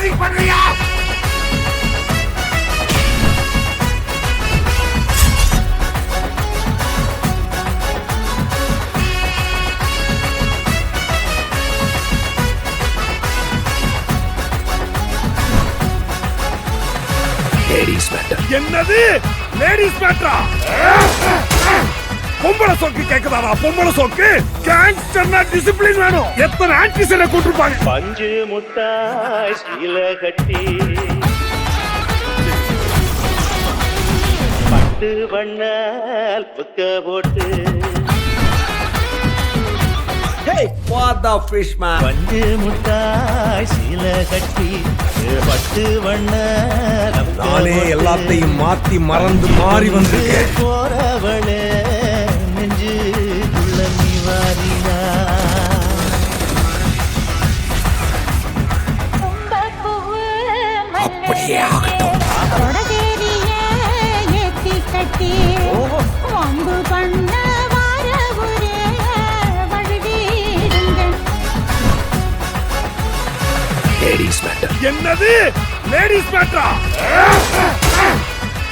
Logic பண்றியா? Ladies matter. என்னது ladies மேட்டரா? பொம்பளை சோக்கு கேக்குதாடா? பொம்பளை சோக்கு கேங்ஸ்டர்னா டிசிப்ளின் வேணும். எத்தனை ஆன்டிசனை கூட்டிருப்பாங்க. பஞ்சு முட்டாய் சீல கட்டி பட்டு வண்ணால் புக்க போட்டு பஞ்சு முட்டாய் சீல கட்டி பட்டு வண்ணால் நானே எல்லாத்தையும் மாத்தி மறந்து மாறி வந்திருக்கேன். போறவளே நெஞ்சு உள்ள நீ வாரினா அப்படியே ஆகட்டும். Ladies matter. என்னது லேடிஸ் மேட்டரா?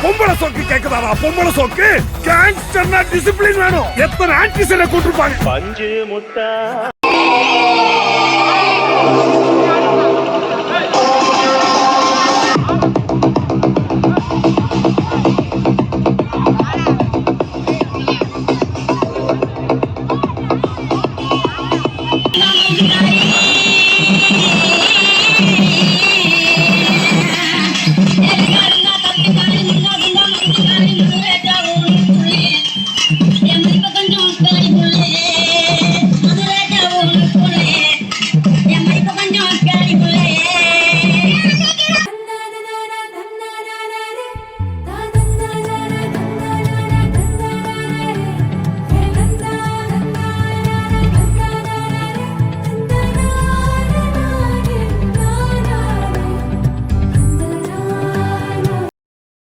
பொம்பளை சோக்கு கேக்குதாடா? பொம்பளை சோக்கு கேங்ஸ்டர்னா டிசிப்ளின் வேணும். எத்தனை ஆன்டிசனை கூட்டிருப்பாங்க. பஞ்சு முட்டாய்